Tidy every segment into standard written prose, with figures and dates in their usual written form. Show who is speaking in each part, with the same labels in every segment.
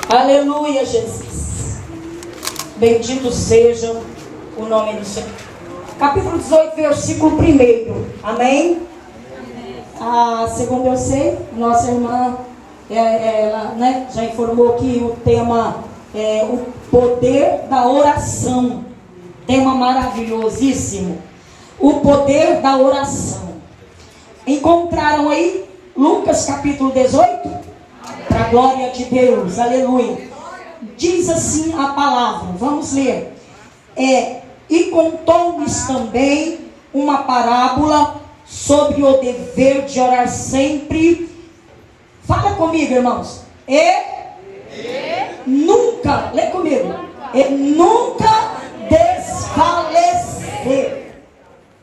Speaker 1: Aleluia, Jesus. Bendito seja o nome do Senhor. Capítulo 18, versículo 1. Amém? Segundo eu sei, nossa irmã ela, já informou que o tema é o poder da oração. Tema maravilhosíssimo. O poder da oração. Encontraram aí Lucas capítulo 18? Para a glória de Deus, aleluia. Diz assim a palavra, vamos ler. E contou-lhes também uma parábola sobre o dever de orar sempre. Fala comigo, irmãos. Nunca, lê comigo. E nunca desfalecer.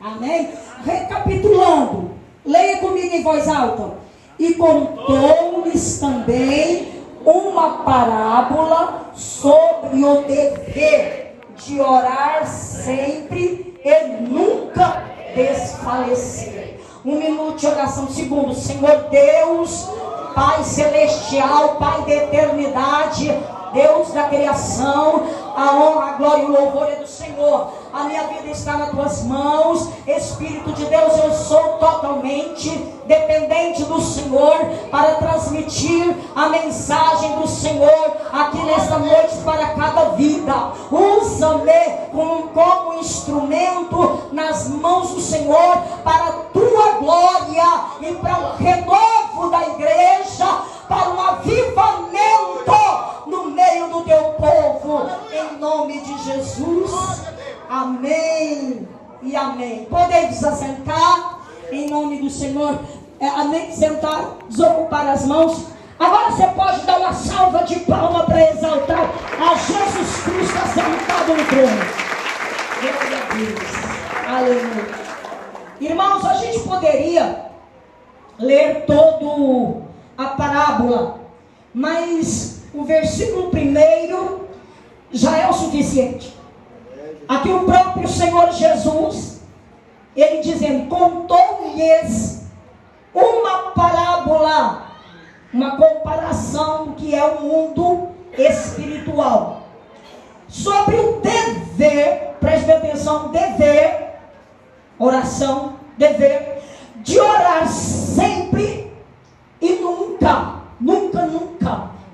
Speaker 1: Amém? Recapitulando, leia comigo em voz alta. E contou-lhes também uma parábola sobre o dever de orar sempre e nunca desfalecer. 1 minuto de oração. Segundo, Senhor Deus, Pai celestial, Pai da eternidade, Deus da criação, a honra, a glória e o louvor é do Senhor. A minha vida está nas tuas mãos. Espírito de Deus, eu sou totalmente dependente do Senhor para transmitir a mensagem do Senhor aqui nesta noite para cada vida. Usa-me como instrumento nas mãos do Senhor para a tua glória e para o renovo da igreja, para um avivamento no meio do teu povo, em nome de Jesus. Amém e amém. Podem se assentar em nome do Senhor. Amém. Sentar, desocupar as mãos. Agora você pode dar uma salva de palma para exaltar a Jesus Cristo assentado no trono. Glória a Deus. Aleluia. Irmãos, a gente poderia ler toda a parábola, mas o versículo 1 já é o suficiente. Aqui o próprio Senhor Jesus, ele dizendo, contou-lhes uma parábola, uma comparação do que é o mundo espiritual, sobre o dever, preste atenção, dever, oração, dever, de orar sempre e nunca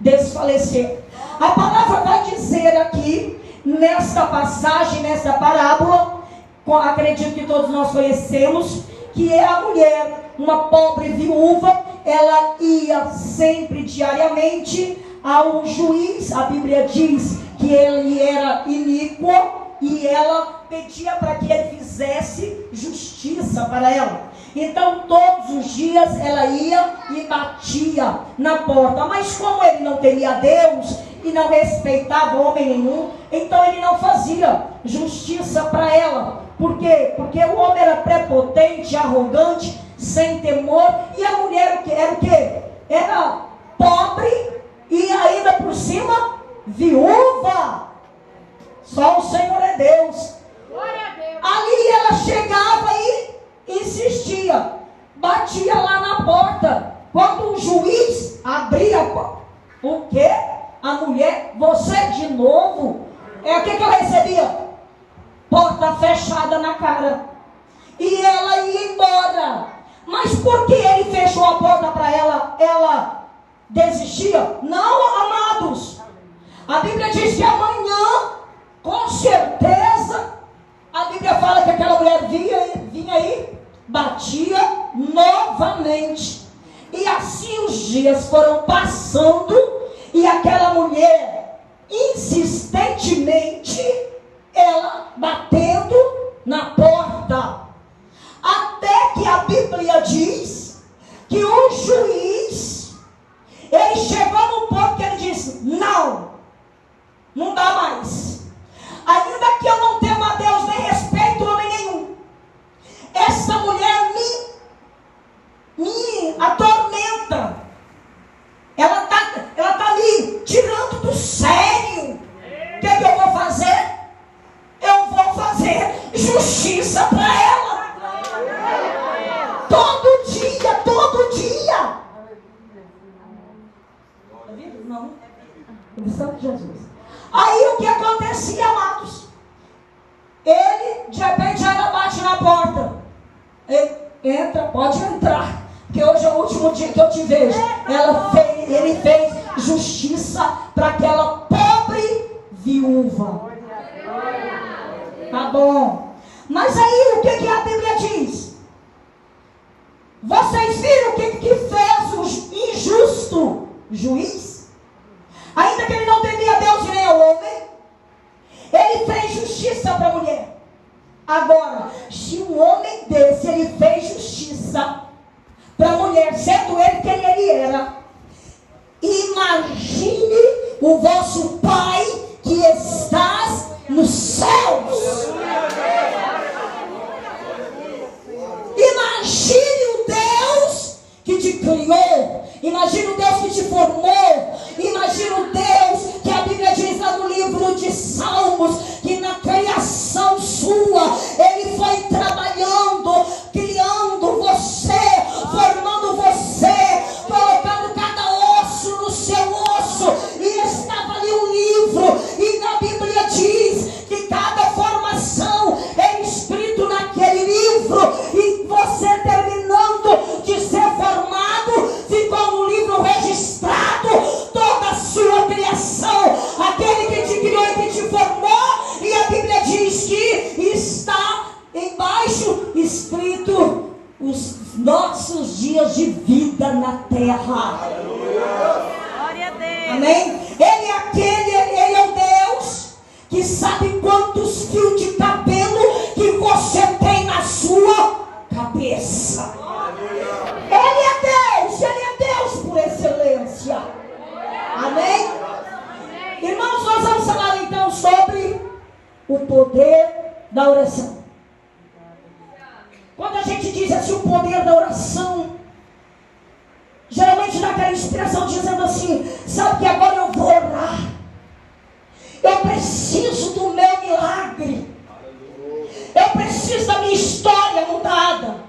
Speaker 1: desfalecer. A palavra vai dizer aqui, nesta passagem, nesta parábola, acredito que todos nós conhecemos, que é a mulher, uma pobre viúva, ela ia sempre, diariamente, ao juiz. A Bíblia diz que ele era iníquo e ela pedia para que ele fizesse justiça para ela. Então todos os dias ela ia e batia na porta, mas como ele não temia Deus e não respeitava homem nenhum, então ele não fazia justiça para ela. Por quê? Porque o homem era prepotente, arrogante, sem temor, e a mulher era o quê? Era pobre e ainda por cima viúva. Só o Senhor é Deus. Glória a Deus. Ali ela chegava e insistia, batia lá na porta. Quando o juiz abria a porta, o quê? A mulher, você de novo? O que ela recebia? Porta fechada na cara. E ela ia embora. Mas por que ele fechou a porta para ela? Ela desistia? Não, amados. A Bíblia diz que amanhã, com certeza, a Bíblia fala que aquela mulher vinha aí, batia novamente. E assim os dias foram passando, e aquela mulher, insistentemente, ela batendo na porta. Até que a Bíblia diz que o juiz, ele chegou no ponto que ele disse, não dá mais. Ainda que eu não tema a Deus, nem respeito homem nenhum, essa mulher me atormenta. Ela tá me tirando do sério. O que eu vou fazer? Eu vou fazer justiça para ela. Todo dia. Tá vendo? Não. De Santo Jesus. Aí o que acontecia, amados? Ele, de repente, ela bate na porta. Ele entra, pode entrar. Porque hoje é o último dia que eu te vejo. Ele fez justiça para aquela pobre viúva. Tá bom. Mas aí o que a Bíblia diz? Vocês viram o que fez o injusto juiz? Ainda que ele não temia a Deus e nem ao homem, ele fez justiça para a mulher. Agora, se um homem desse, ele fez justiça para a mulher, sendo ele quem ele era, imagine o vosso Pai que estás nos céus. Imagine o Deus que te criou. Imagine o Deus que te formou. Imagine o Deus que a Bíblia diz lá no livro de Salmos, que na criação sua, Ele foi trabalhando, criando você, formando você, colocando cada osso no seu osso. E estava ali um livro, e na Bíblia diz que cada formação é escrito naquele livro. E você, terminando de ser formado, ficou no livro registrado toda a sua criação, aquele que te criou e que te formou. E a Bíblia diz que está embaixo escrito os nossos dias de vida na terra.
Speaker 2: Glória a Deus.
Speaker 1: Amém? Ele é o Deus que sabe quantos fios de cabelo que você tem na sua cabeça. Ele é Deus por excelência. Amém? Irmãos, nós vamos falar então sobre o poder da oração. Quando a gente diz assim, o poder da oração, geralmente dá aquela inspiração dizendo assim, sabe que agora eu vou orar. Eu preciso do meu milagre. Eu preciso da minha história mudada.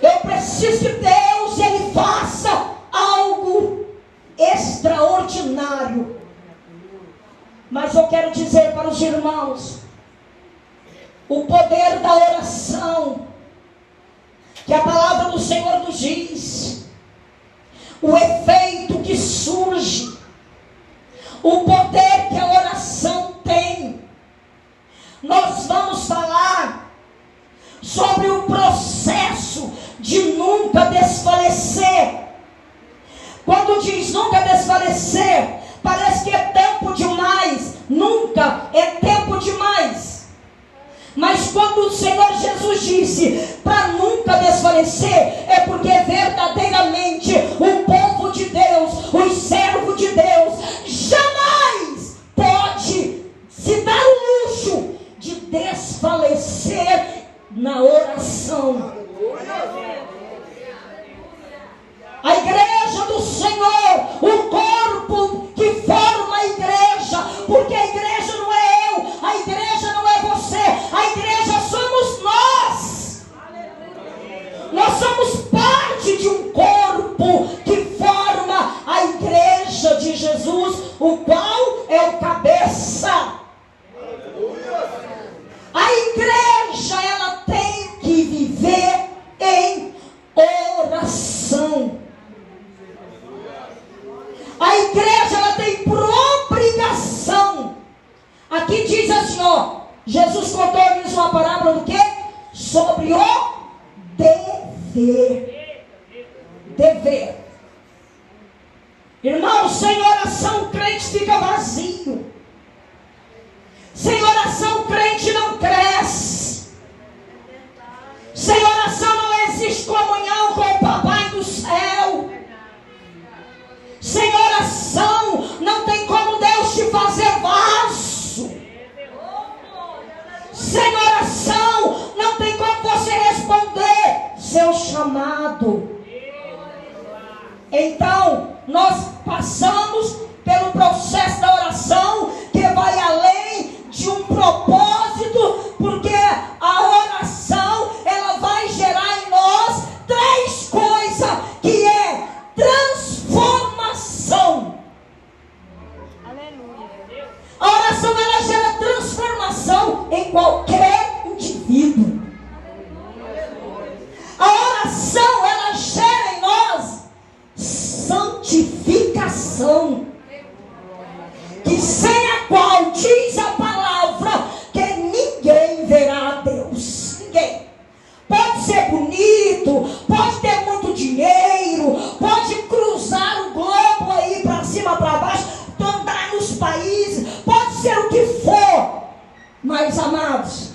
Speaker 1: Eu preciso que Deus, Ele faça algo extraordinário. Mas eu quero dizer para os irmãos, o poder da oração, que a palavra do Senhor nos diz, o efeito que surge, o poder que a oração tem. Nós vamos falar sobre o processo de nunca desfalecer. Quando diz nunca desfalecer, parece que é tempo demais. Nunca é tempo demais. Mas quando o Senhor Jesus disse para nunca desfalecer, é porque verdadeiramente o povo de Deus, os servos de Deus, jamais pode se dar o luxo de desfalecer na oração. A igreja do Senhor, o corpo que forma a igreja, porque a igreja não é eu, a igreja não é você, a igreja somos nós. Nós somos parte de um corpo que forma a igreja de Jesus, o qual é o cabeça. A igreja, ela tem que viver em oração. A igreja, ela tem por obrigação. Aqui diz assim, ó, Jesus contou-lhes uma parábola do quê? Sobre o dever. Dever. Irmão, sem oração o crente fica vazio. Sem oração o crente não cresce. Sem oração não existe comunhão com o Papai do céu. Sem oração não tem como Deus te fazer vaso. Sem oração não tem como você responder seu chamado. Então, nós passamos pelo processo da oração, que vai além de um propósito, porque a oração, ela vai gerar em nós três coisas, que é transformação. oração, que sem a qual diz a palavra que ninguém verá a Deus. Ninguém. Pode ser bonito, pode ter muito dinheiro, pode cruzar o globo aí para cima, para baixo, andar nos países, pode ser o que for. Mas, amados,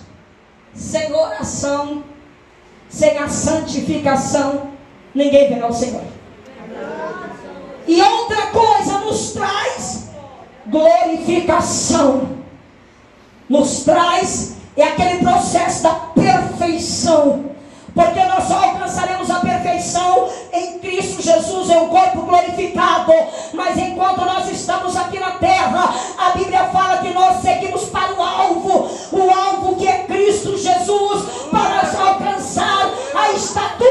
Speaker 1: sem oração, sem a santificação, ninguém verá o Senhor. E outra coisa nos traz glorificação. Nos traz aquele processo da perfeição. Porque nós só alcançaremos a perfeição em Cristo Jesus, em um corpo glorificado. Mas enquanto nós estamos aqui na terra, a Bíblia fala que nós seguimos para o alvo que é Cristo Jesus, para alcançar a estatura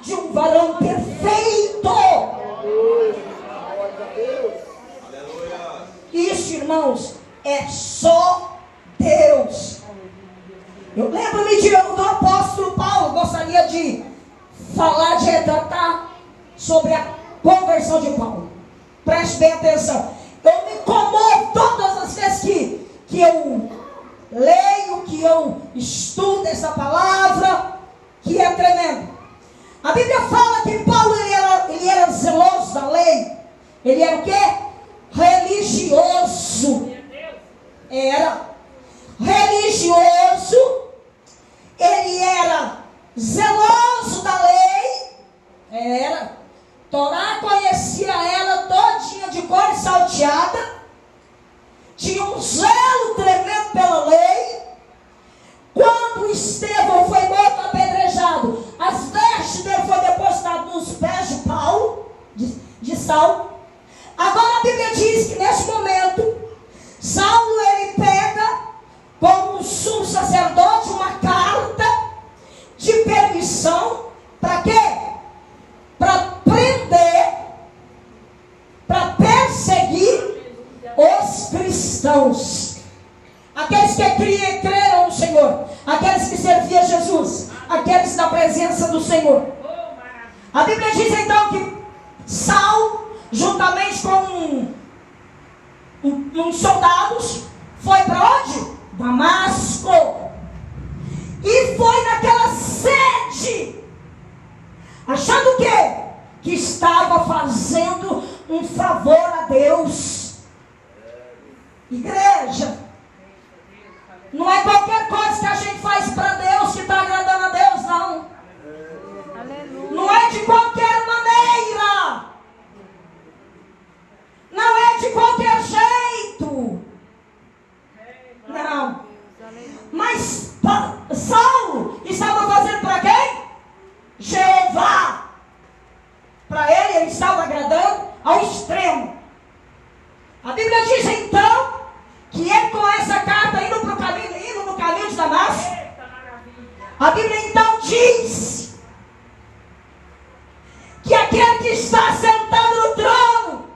Speaker 1: de um varão perfeito. Isso, irmãos, é só Deus. Eu lembro-me do apóstolo Paulo. Gostaria de falar, de retratar sobre a conversão de Paulo. Preste bem atenção. Eu me comovo todas as vezes que eu leio, que eu estudo essa palavra, que é tremendo. A Bíblia fala que Paulo ele era zeloso da lei. Ele era o quê? Religioso. Era religioso, ele era zeloso da lei, era. Torá conhecia ela todinha de cor salteada, tinha um zelo tremendo pela lei. Quando Estevão foi morto apedrejado, as vestes dele foram depositadas nos pés de Paulo, de Saulo. Agora a Bíblia diz que nesse momento, Saulo ele pega como um sumo sacerdote uma carta de permissão. Para quê? Para prender, para perseguir os cristãos, aqueles que creram no Senhor, aqueles que serviam a Jesus, aqueles da presença do Senhor. A Bíblia diz então que Saulo, juntamente com uns soldados, foi para onde? Damasco. E foi naquela sede, achando o quê? Que estava fazendo um favor a Deus. Igreja, não é qualquer coisa que a gente faz para Deus que está agradando a Deus, não. Não é de qualquer maneira, não é de qualquer jeito. Não. Mas Saulo estava fazendo para quem? Jeová. Para ele estava agradando ao extremo. A Bíblia diz então que ele, com essa carta indo no caminho de Damasco, a Bíblia então diz que aquele que está sentado no trono,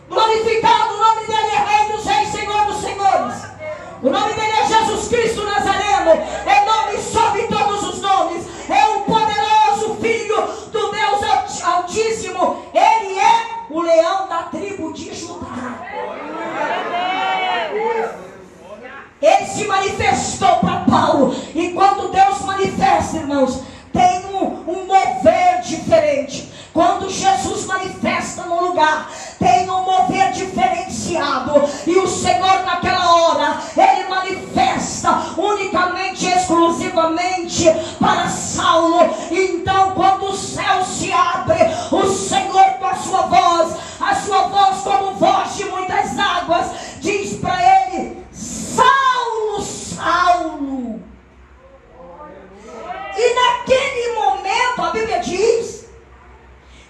Speaker 1: glorificado, o nome dele é Rei dos Reis, Senhor dos Senhores. O nome dele é Jesus Cristo Nazareno. É nome sobre todos os nomes. É o poderoso Filho do Deus Altíssimo. Ele é o leão da tribo de Judá. Ele se manifestou para Paulo. E quando Deus manifesta, irmãos, tem um mover diferente. Quando Jesus manifesta no lugar, tem um mover diferenciado. E o Senhor naquela hora, Ele manifesta unicamente, exclusivamente para Saulo. Então quando o céu se abre, o Senhor com a sua voz como voz de muitas águas, diz para ele: Saulo, Saulo. E naquele momento a Bíblia diz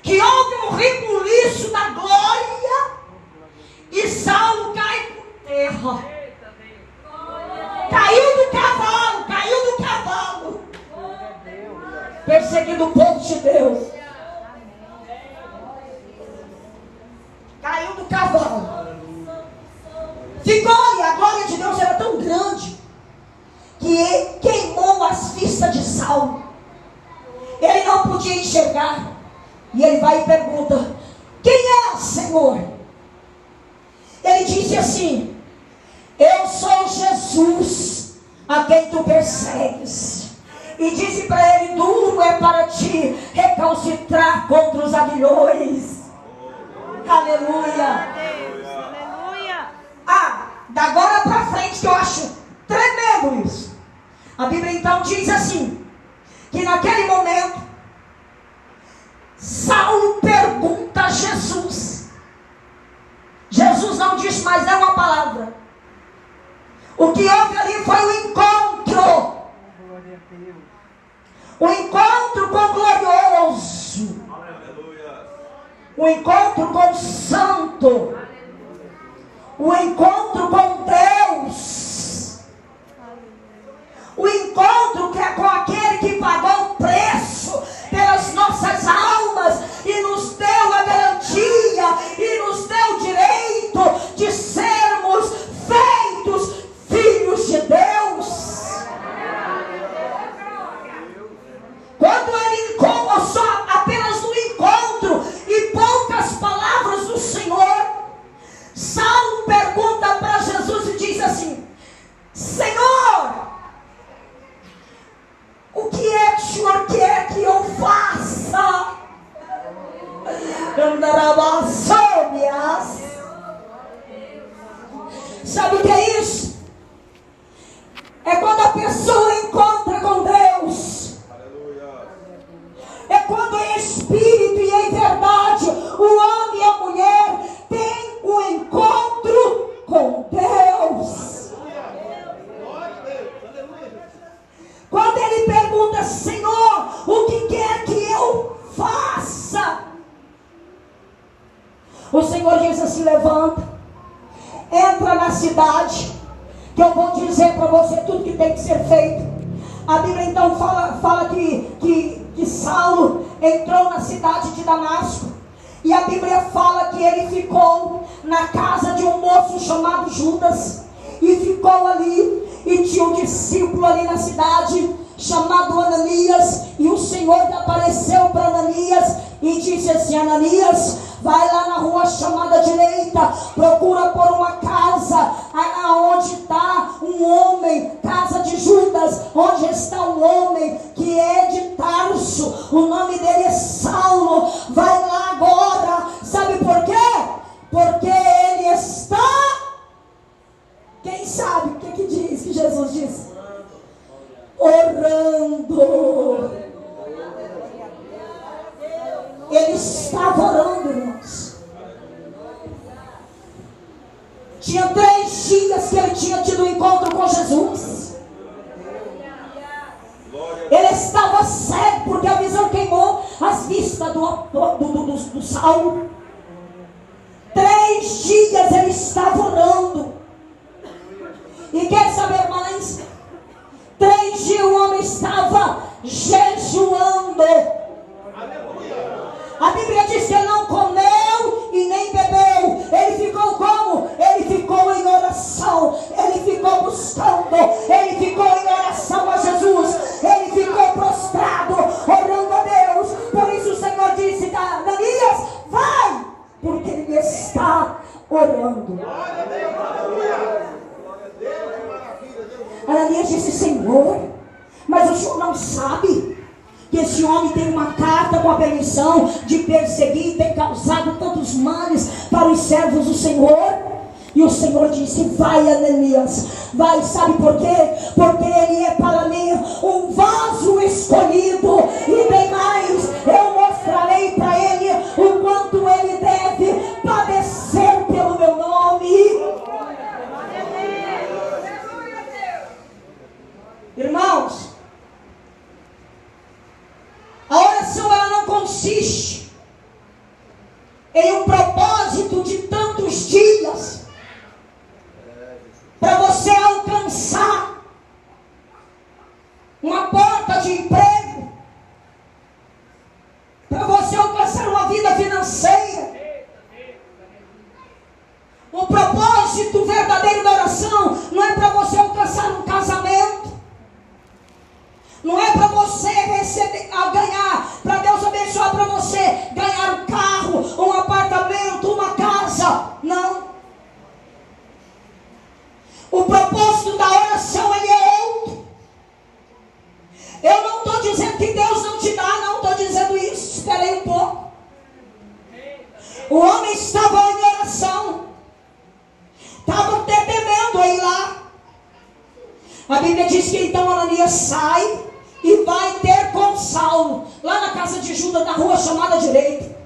Speaker 1: que houve um rebuliço da glória e Saulo cai por terra. Caiu do cavalo, perseguindo o povo de Deus. Caiu do cavalo. Ficou, e a glória de Deus era tão grande que queimou as vistas de Saulo. Ele não podia enxergar. E ele vai e pergunta: quem é, Senhor? disse assim: eu sou Jesus a quem tu persegues. E disse para ele: duro é para ti recalcitrar contra os aguilhões. Aleluia.
Speaker 2: Aleluia.
Speaker 1: Da agora para frente que eu acho tremendo isso. A Bíblia então diz assim, que naquele momento Saulo pergunta a Jesus. Jesus não disse mais nenhuma palavra. O que houve ali foi o encontro. O encontro com o glorioso. O encontro com o santo. O encontro com Deus. O encontro que é com aquele que pagou o preço pelas nossas almas e nos deu a garantia e nos deu o direito de sermos feitos filhos de Deus. Quando ele encontra só apenas no encontro e poucas palavras do Senhor, Saulo pergunta para Jesus e diz assim: Senhor, o que é que o Senhor quer que eu faça? Sabe o que é isso? É quando a pessoa encontra com Deus. É quando em espírito e em verdade o homem e a mulher têm um encontro com Deus. Quando ele pergunta: Senhor, o que quer que eu faça? O Senhor diz assim: levanta, entra na cidade, que eu vou dizer para você tudo que tem que ser feito. A Bíblia então fala que Saulo entrou na cidade de Damasco. E a Bíblia fala que ele ficou na casa de um moço chamado Judas. E ficou ali. E tinha um discípulo ali na cidade chamado Ananias. E o Senhor apareceu para Ananias e disse assim: Ananias, vai lá na rua chamada direita, procura por uma casa aonde está um homem, casa de Judas, onde está um homem que é de Tarso, o nome dele é Saulo. Vai lá agora. Sabe por quê? Porque ele está... Quem sabe o que diz, que Jesus diz? Orando. Ele estava orando, irmãos. Tinha 3 dias que ele tinha tido um encontro com Jesus. Ele estava cego porque a visão queimou as vistas do Saulo. 3 dias ele estava orando. E quer saber mais? 3 dias o homem estava jejuando. A Bíblia diz que ele não comeu e nem bebeu. Ele ficou como? Ele ficou em oração. Ele ficou buscando. Ele ficou em oração a Jesus. Ele ficou prostrado, orando a Deus. Por isso o Senhor disse a Ananias: vai, porque ele está orando. Ananias disse: Senhor, mas o Senhor não sabe que esse homem tem uma carta com a permissão de perseguir e tem causado tantos males para os servos do Senhor? E o Senhor disse: vai, Ananias, vai. Sabe por quê? Porque ele é para mim um vaso escolhido. E bem mais, eu mostrarei para ele o quanto ele deve padecer pelo meu nome. Irmãos, a oração ela não consiste em um propósito de tantos dias para você alcançar uma porta de emprego, para você alcançar uma vida financeira. O propósito verdadeiro da oração não é para você alcançar um casamento. Não é para você receber, ganhar, para Deus abençoar, para você ganhar um carro, um apartamento, uma casa. Não. O propósito da oração ele é outro. Eu não estou dizendo que Deus não te dá, não estou dizendo isso. Espera aí um pouco. O homem estava em oração. Estava até temendo a ir lá. A Bíblia diz que então Ananias sai e vai ter com Saulo, lá na casa de Judas, na rua chamada Direita.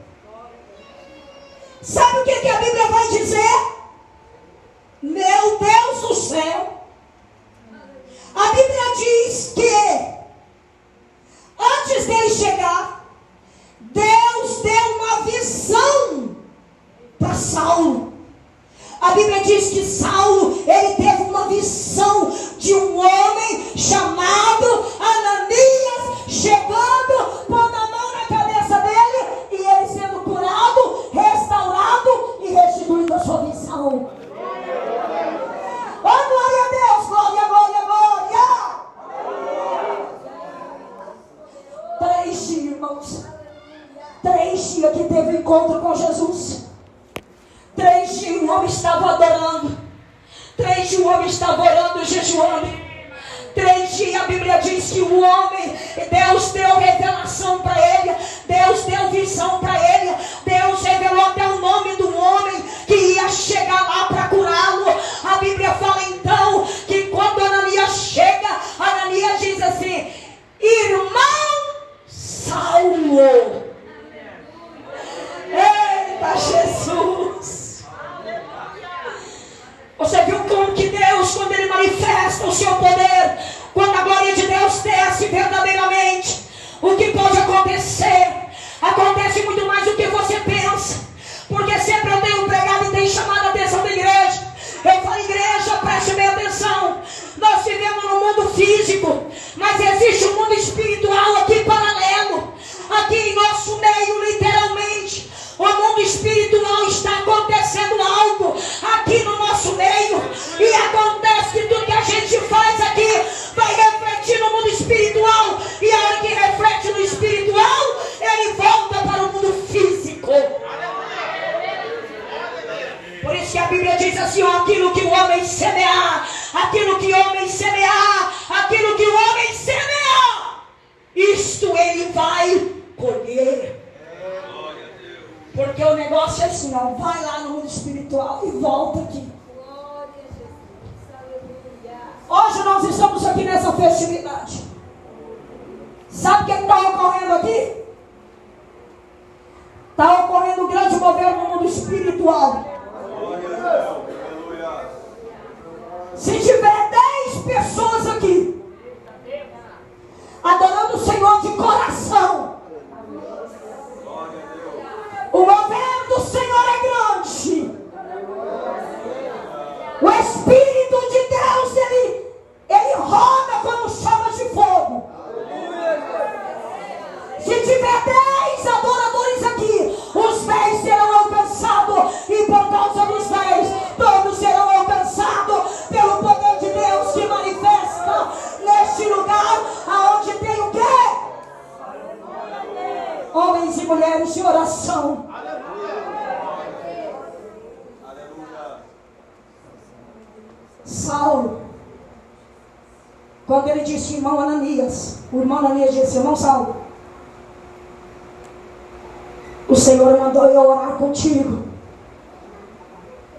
Speaker 1: Sabe o que a Bíblia vai dizer? Meu Deus do céu! A Bíblia diz que antes dele chegar, Deus deu uma visão para Saulo. A Bíblia diz que Saulo, ele teve uma visão de um homem chamado Ananias, chegando, pondo a mão na cabeça dele, e ele sendo curado, restaurado e restituindo a sua visão. Oh, glória a Deus, glória, glória, glória! 3 dias, irmãos. 3 dias que teve encontro com Jesus. 3 dias o homem estava adorando. 3 dias o homem estava orando, jejuando. 3 dias a Bíblia diz que o homem, Deus deu revelação para ele, Deus deu visão para ele, Deus revelou até o nome do homem que ia chegar lá para curá-lo. A Bíblia fala então que quando Ananias chega, Ananias diz assim: irmão Saulo. Eita Jesus! Você viu como que Deus, quando Ele manifesta o seu poder, quando a glória de Deus desce verdadeiramente, o que pode acontecer? Acontece muito mais do que você pensa. Porque sempre eu tenho pregado e tenho chamado a atenção da igreja. Eu falo, igreja, preste bem atenção. Nós vivemos no mundo físico, mas existe um mundo espiritual aqui paralelo. Aqui em nosso meio, literalmente. O mundo espiritual está acontecendo algo aqui no nosso meio. E acontece que tudo que a gente faz aqui vai refletir no mundo espiritual. E a hora que reflete no espiritual, ele volta para o mundo físico. Por isso que a Bíblia diz assim, ó, aquilo que o homem semear, aquilo que o homem semear, aquilo que o homem semear, isto ele vai colher. Porque o negócio é assim, ó, vai lá no mundo espiritual e volta aqui. Hoje nós estamos aqui nessa festividade. Sabe o que está ocorrendo aqui? Está ocorrendo um grande mover no mundo espiritual. Se tiver 10 pessoas aqui adorando o Senhor de coração, o mover do Senhor é grande. O Espírito de Deus, ele roda como chama de fogo. Se tiver 10 adoradores aqui, os 10 serão alcançados. E por causa dos 10, todos serão alcançados pelo poder de Deus que manifesta neste lugar, aonde tem o quê? Homens e mulheres de oração. Saulo, quando ele disse irmão Ananias, o irmão Ananias disse, irmão Saulo, o Senhor mandou eu orar contigo.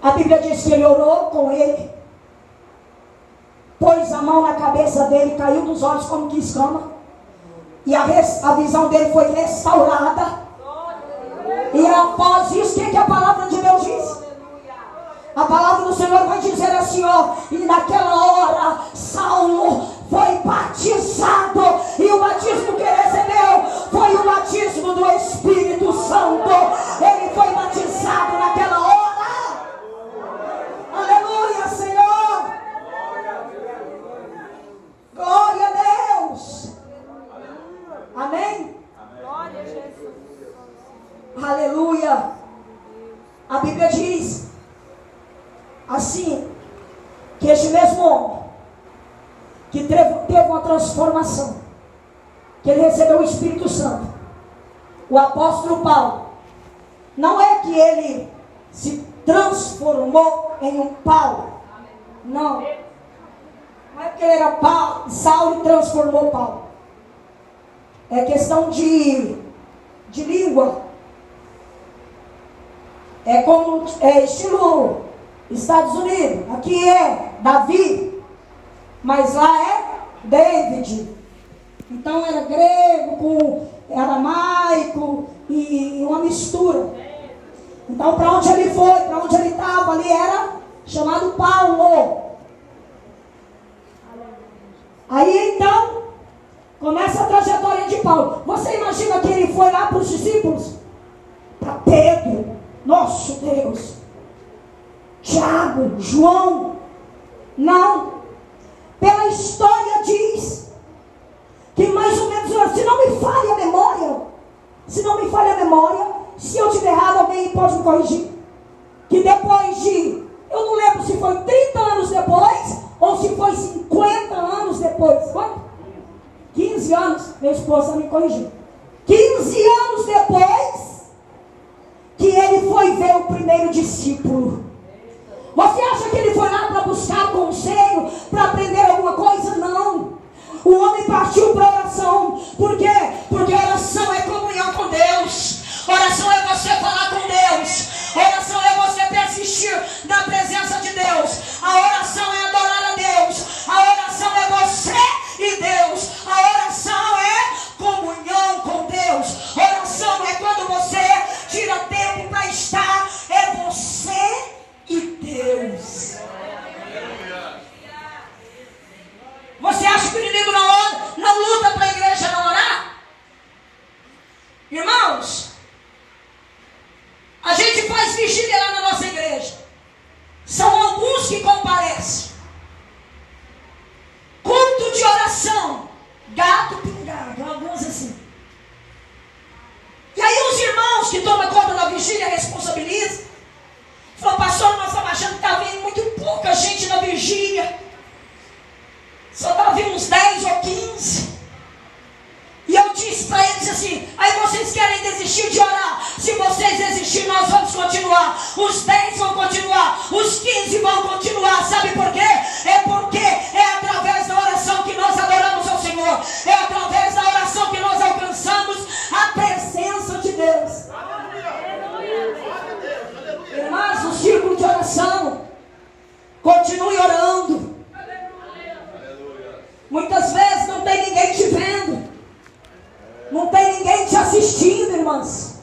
Speaker 1: A Bíblia diz que ele orou com ele, pôs a mão na cabeça dele, caiu dos olhos como que escama, e a visão dele foi restaurada. E após isso, o que a palavra de Deus diz? A palavra do Senhor vai dizer assim, ó, e naquela hora Saulo foi batizado, e o batismo que ele recebeu foi o batismo do Espírito Santo. Ele foi batizado naquela hora. Aleluia, Senhor. Glória a Deus. Amém?
Speaker 2: Glória a Jesus.
Speaker 1: Aleluia. A Bíblia diz assim, que este mesmo homem que teve uma transformação, que ele recebeu o Espírito Santo, o apóstolo Paulo, não é que ele se transformou em um Paulo, Não. Não é porque ele era Saulo e transformou Paulo. É questão de língua. É como estilo Estados Unidos. Aqui é Davi, mas lá é David. Então era grego com aramaico e uma mistura. Então para onde ele foi, para onde ele estava, ali era chamado Paulo. Aí então começa a trajetória de Paulo. Você imagina que ele foi lá para os discípulos? Para Pedro, nosso Deus, Tiago, João? Não. Pela história diz que mais ou menos, se não me falha a memória, se eu estiver errado, alguém pode me corrigir, que depois de, eu não lembro se foi 30 anos depois, ou se foi 50 anos depois, foi? 15 anos, minha esposa me corrigiu, 15 anos depois, que ele foi ver o primeiro discípulo. Você acha que ele foi lá para buscar conselho, para aprender alguma coisa? Não. O homem partiu para oração. Por quê? Porque oração é comunhão com Deus. Oração é você falar com Deus. Oração é você persistir na presença de Deus. A oração é adorar a Deus. A oração é você e Deus. A oração é comunhão com Deus. Oração é quando você tira tempo para estar. É você e Deus. Você acha que o inimigo não luta para a igreja não orar? Irmãos, a gente faz vigília lá na nossa igreja. São alguns que comparecem. Culto de oração, gato pingado, alguns assim. E aí os irmãos que tomam conta da vigília responsabilizam. Falou, pastor, nós estamos achando que está vindo muito pouca gente na vigília. Só está vindo uns 10 ou 15. E eu disse para eles assim, aí vocês querem desistir de orar? Se vocês desistirem, nós vamos continuar. Os 10 vão continuar, os 15 vão continuar. Sabe por quê? É porque é através da oração que nós adoramos ao Senhor. É através da oração que nós alcançamos a presença de Deus. Irmãos, o círculo de oração, continue orando. Muitas vezes não tem ninguém te vendo, não tem ninguém te assistindo, irmãs.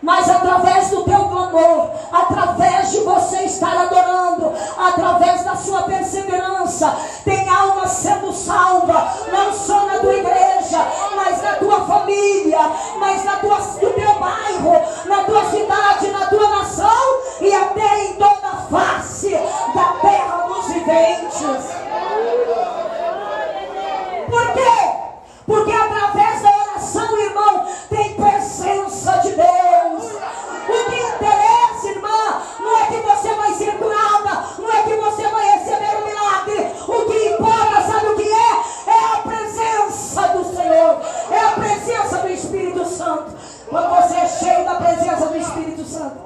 Speaker 1: Mas através do teu clamor, através de você estar adorando, através da sua perseverança, tem alma sendo salva, não só na tua igreja, mas na tua família, mas no teu bairro, na tua cidade, na tua nação e até em toda a face da terra dos viventes. Por quê? Porque através da oração, irmão, tem presença de Deus. O que interessa, irmã, não é que você vai ser curada, não é que você vai receber um milagre. O que importa, sabe o que é? É a presença do Senhor, é a presença do Espírito Santo. Quando você é cheio da presença do Espírito Santo,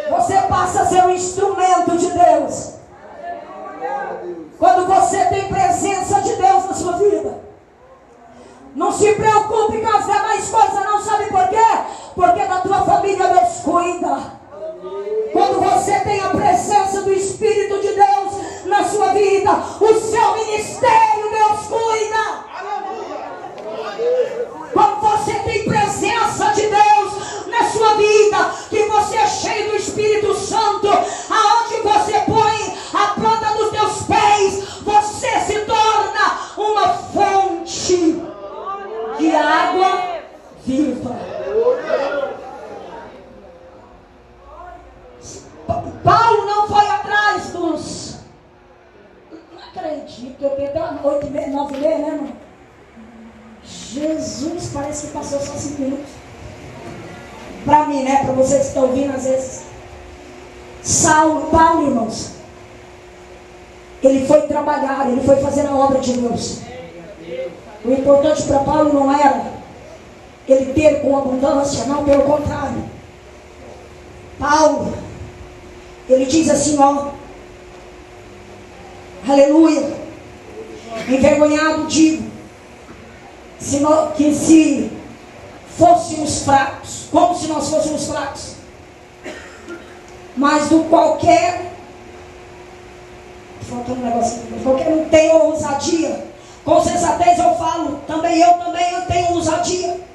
Speaker 1: você passa a ser um instrumento de Deus. Quando você tem presença de Deus na sua vida, não se preocupe com as demais coisas, não. Sabe por quê? Porque da tua família Deus cuida. Quando você tem a presença do Espírito de Deus na sua vida, o seu ministério Deus cuida. Quando você tem presença de Deus na sua vida, que você é cheio do Espírito Santo, aonde você põe a planta dos teus pés, você se torna uma fonte de água viva. Paulo não foi atrás dos... Não acredito, eu peguei 8h30, 9h30, né, irmão? Jesus, parece que passou só 5 minutos. Para mim, né? Para vocês que estão ouvindo às vezes. Paulo, irmãos, ele foi trabalhar, ele foi fazer a obra de Deus. O importante para Paulo não era ele ter com abundância, não, pelo contrário. Paulo, ele diz assim, ó, aleluia, envergonhado digo, que se fôssemos fracos, como se nós fôssemos fracos, mas do qualquer, faltando um negocinho, qualquer um tem ousadia, com sensatez eu falo, também eu tenho ousadia.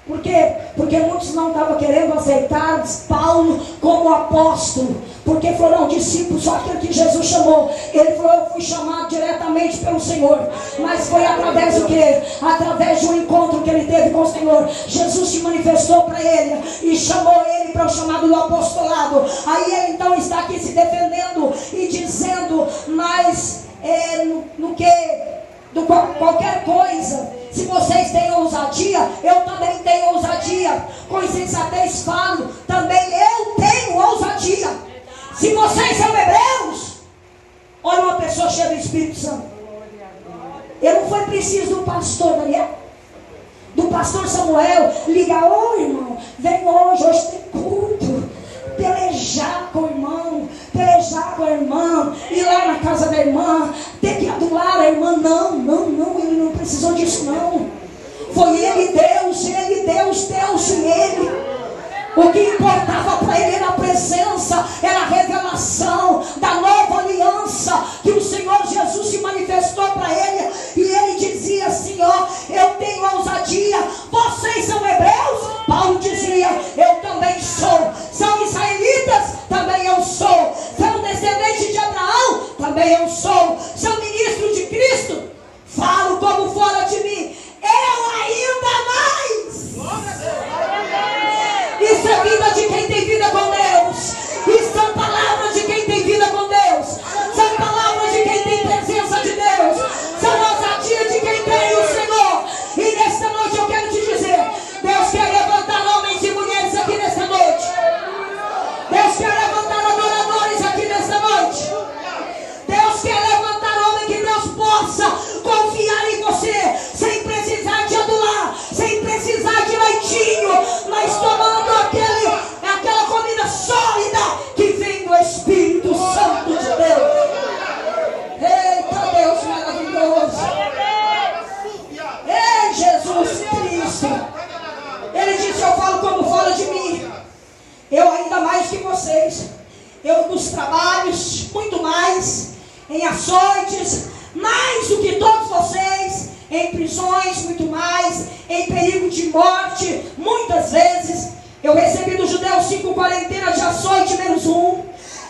Speaker 1: Por quê? Porque muitos não estavam querendo aceitar Paulo como apóstolo, porque foram discípulos, só aquele que Jesus chamou. Ele falou, eu fui chamado diretamente pelo Senhor, mas foi através do quê? Através de um encontro que ele teve com o Senhor. Jesus se manifestou para ele e chamou ele para o chamado do apostolado. Aí ele então está aqui se defendendo e dizendo, mas no que? Qualquer coisa, se vocês têm ousadia, eu também tenho ousadia. Com insensatez falo, também eu tenho ousadia. Se vocês são hebreus, olha uma pessoa cheia do Espírito Santo. Eu não foi preciso do pastor Daniel, do pastor Samuel, ligar, ô irmão, vem hoje tem culto. Pelejar com o irmão, pelejar com a irmã, ir lá na casa da irmã, ter que adular a irmã. Não, ele não precisou disso não. Foi ele Deus deu-se ele. O que importava para ele era a presença, era a revelação da nova aliança, que o Senhor Jesus se manifestou para ele, e ele dizia assim, ó, eu tenho ousadia. Vocês são hebreus? Paulo dizia, eu também sou. São israelitas? Também eu sou. São descendentes de Abraão? Também eu sou. São ministros de Cristo? Falo como fora de mim, eu ainda mais. Isso é vida de quem tem vida com Deus. Isso são palavras de quem tem vida com Deus. São palavras de quem tem presença de Deus. São ousadia de quem tem o Senhor. E nesta noite eu quero te dizer, Deus quer levantar homens e mulheres aqui nesta noite. Deus quer levantar adoradores aqui nesta noite. Deus quer levantar homem que Deus possa confiar em você, sem precisar de adular, sem precisar de leitinho, mas tomando aquela comida sólida que vem do Espírito Santo de Deus. Eita Deus maravilhoso. Ei Jesus Cristo. Ele disse, eu falo como fala de mim. Eu ainda mais que vocês. Eu nos trabalhos, muito mais, em açoites, mais do que todos vocês, em prisões, muito mais, em perigo de morte, muitas vezes. Eu recebi do judeu 5 quarentenas de açoite menos 1.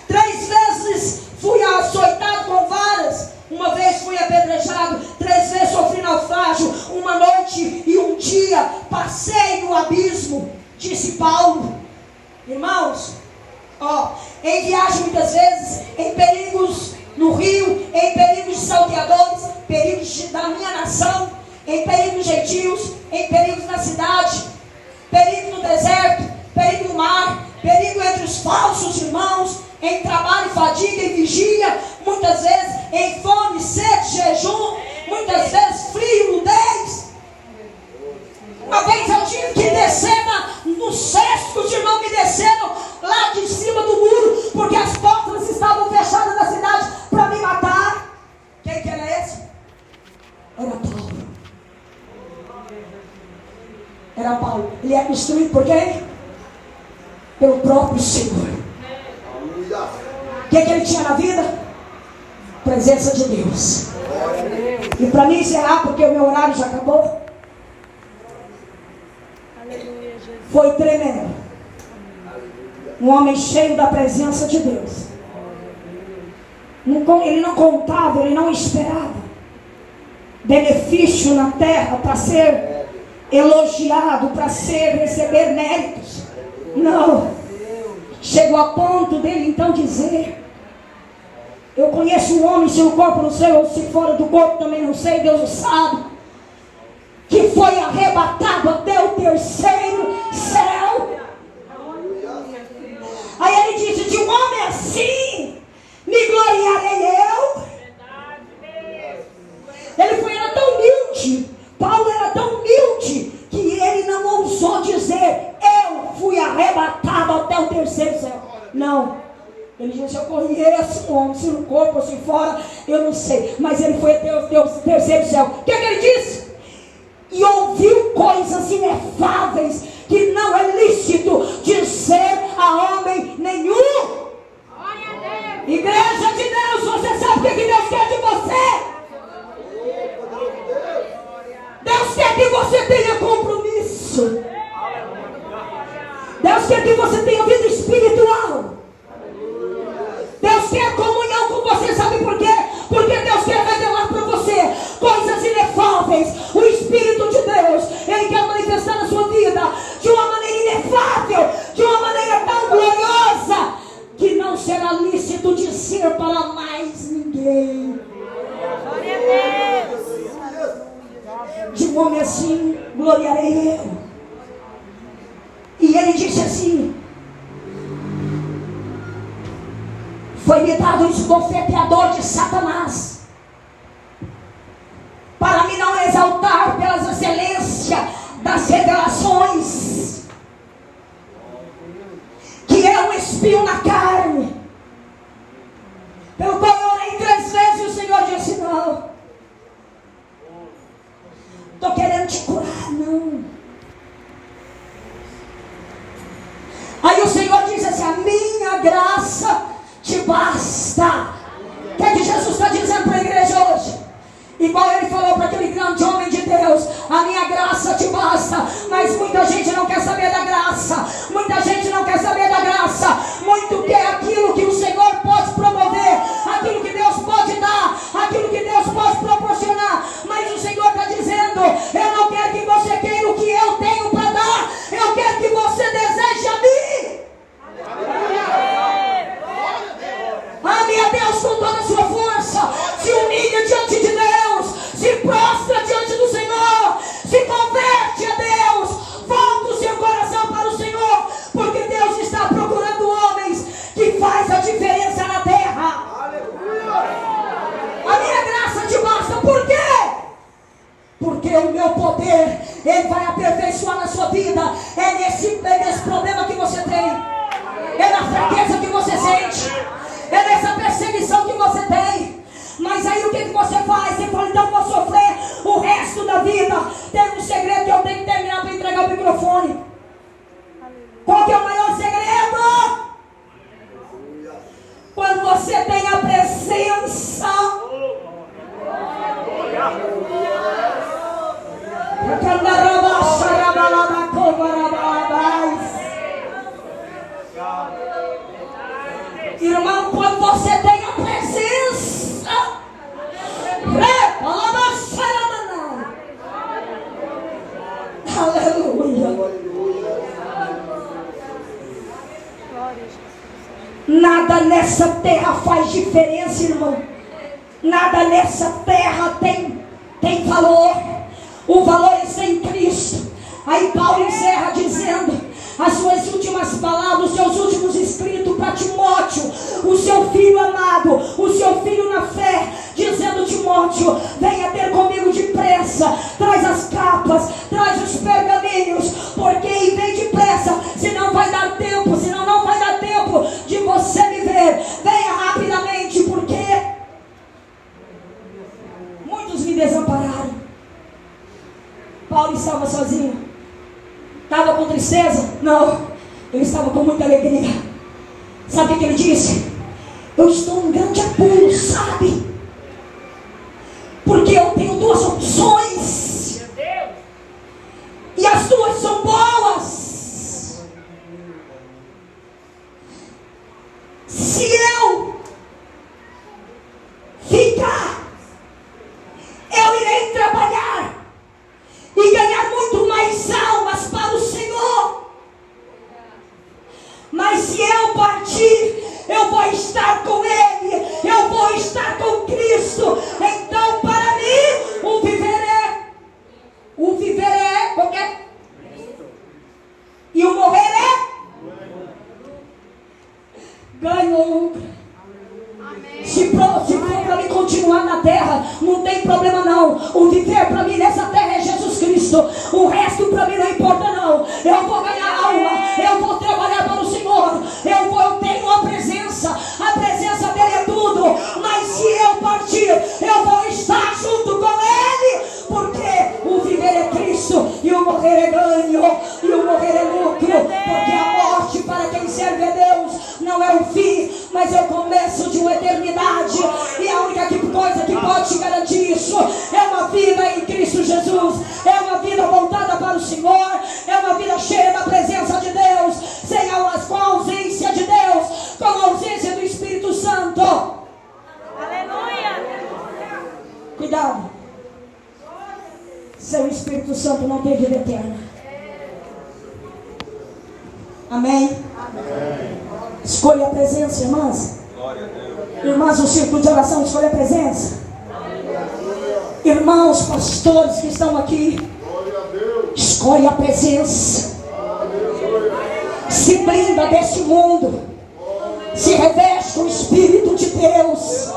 Speaker 1: 3 vezes fui açoitado com varas. Uma vez fui apedrejado. 3 vezes sofri naufrágio. Uma noite e um dia passei no abismo, disse Paulo. Irmãos, em viagem muitas vezes, em perigos no rio, em perigos de salteadores, perigos da minha nação, em perigos gentios, em perigos na cidade, perigo no deserto, perigo no mar, perigo entre os falsos irmãos, em trabalho, fadiga e vigia, muitas vezes em fome, sede, jejum, muitas vezes frio, nudez. Uma vez eu tive que descer no cesto, os irmãos me desceram lá de cima do muro, porque as portas estavam fechadas da cidade para me matar. Quem que era esse? Era Paulo. Era Paulo. Ele era destruído por quem? Pelo próprio Senhor. O que ele tinha na vida? Presença de Deus. E para mim encerrar, porque o meu horário já acabou, foi tremendo. Um homem cheio da presença de Deus. Ele não contava, ele não esperava benefício na terra para ser elogiado, para receber méritos. Não. Chegou a ponto dele então dizer: eu conheço um homem, se o corpo não sei, ou se fora do corpo também não sei, Deus o sabe, que foi arrebatado até o 3º céu. Aí ele disse: de um homem assim me gloriarei eu. Era tão humilde, Paulo era tão humilde, que ele não ousou dizer: eu fui arrebatado até o 3º céu. Não. Ele disse, eu conheço um homem, se no corpo ou se fora, eu não sei. Mas ele foi Deus terceiro céu. O que ele disse? E ouviu coisas inefáveis que não é lícito dizer a homem nenhum. Igreja de Deus, você sabe o que Deus quer de você? Deus quer que você tenha compromisso. Deus quer que você tenha vida espiritual. Deus quer comunhão com você, sabe por quê? Porque Deus quer revelar para você coisas inefáveis. O Espírito de Deus, Ele quer manifestar na sua vida de uma maneira inefável, de uma maneira tão gloriosa, que não será lícito dizer para mais ninguém.
Speaker 2: Glória a Deus.
Speaker 1: De um homem assim, gloriarei eu. E ele disse assim: foi-me dado um esbofeteador de Satanás, para me não exaltar pelas excelências das revelações, que é um espinho na carne, pelo qual eu orei 3 vezes e o Senhor disse: não, estou querendo te curar, não. Aí o Senhor diz assim: a minha graça te basta. O que é que Jesus está dizendo para a igreja hoje? Igual ele falou para aquele grande homem de Deus: a minha graça te basta. Mas muita gente não quer saber da graça. Muita gente não quer saber da graça. Muito quer aquilo que o Senhor pode promover, aquilo que Deus pode dar, aquilo que Deus pode proporcionar. Mas o Senhor está dizendo: eu não quero que você queira o que eu tenho para dar. Eu quero que você deseje a mim. Ame a Deus com toda a sua força. Se humilha diante de Deus. Se prostra diante do Senhor. Se converte a Deus. Volta o seu coração para o Senhor. Porque Deus está procurando homens que faz a diferença na terra. A minha graça te basta. Por quê? Porque o meu poder, Ele vai aperfeiçoar na sua vida. É nesse problema que você tem. É na fraqueza que você sente. É nessa perseguição que você tem. Mas aí o que você faz? Você fala: então vou sofrer o resto da vida. Tem um segredo que eu tenho que terminar para entregar o microfone. Qual que é o maior segredo? Quando você tem a presença. Irmão, quando você tem a presença, aleluia. Nada nessa terra faz diferença, irmão. Nada nessa terra tem valor. O valor está em Cristo. Aí Paulo encerra dizendo as suas últimas palavras, os seus últimos escritos para Timóteo, o seu filho amado, o seu filho na fé, dizendo: Timóteo, venha ter comigo depressa, traz as capas, traz os pergaminhos, porque vem depressa, senão vai dar tempo, senão não vai dar tempo de você me ver. Venha rapidamente, porque muitos me desampararam. Paulo estava sozinho. Estava com tristeza? Não, ele estava com muita alegria. Sabe o que ele disse? Eu estou em grande apuro, sabe? Porque eu tenho 2 opções. E as 2 são boas. Se eu ficar, eu irei trabalhar e ganhar muito mais almas para o Senhor. Mas se eu partir, eu vou estar com Ele, eu vou estar com Cristo. Então, para mim, o viver é qualquer, e o morrer é ganho ou lucro. Se for para mim continuar na terra, não tem problema não. O viver para mim nessa terra é Jesus Cristo. O resto para mim não importa não. Eu vou ganhar alma, eu vou trabalhar para o Senhor. Eu tenho Santo não tem vida eterna. Amém? Escolha a presença, irmãs. Irmãs, o círculo de oração, escolha a presença. Irmãos, pastores que estão aqui, escolhe a presença. Se blinda deste mundo. Se reveste com o Espírito de Deus.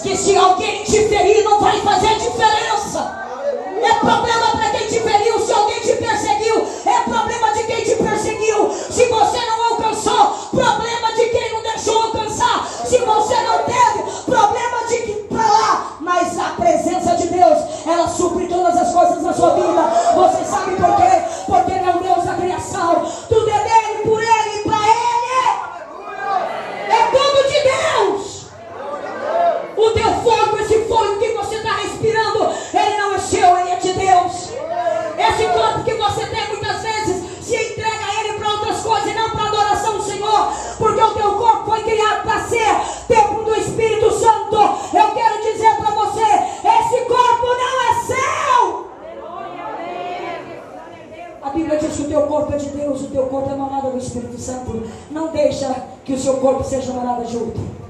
Speaker 1: Que se alguém te ferir, não vai fazer diferença. É problema para quem te feriu. Se alguém te perseguiu, é problema de quem te perseguiu. Se você não alcançou, problema de quem não deixou alcançar. Se você não teve, problema de quem para lá. Mas a presença de Deus, ela supre todas as coisas na sua vida. Você sabe por quê? Porque Ele é o Deus da criação. Tudo é dele, por Ele e para Ele. É tudo de Deus. O teu fogo, esse fogo que você está respirando, ele não é seu, ele é de Deus. Esse corpo que você tem, muitas vezes se entrega a ele para outras coisas e não para a adoração do Senhor, porque o teu corpo foi criado para ser templo do Espírito Santo. Eu quero dizer para você, esse corpo não é seu. A Bíblia diz que o teu corpo é de Deus, o teu corpo é morada do Espírito Santo. Não deixa que o seu corpo seja morada de outro.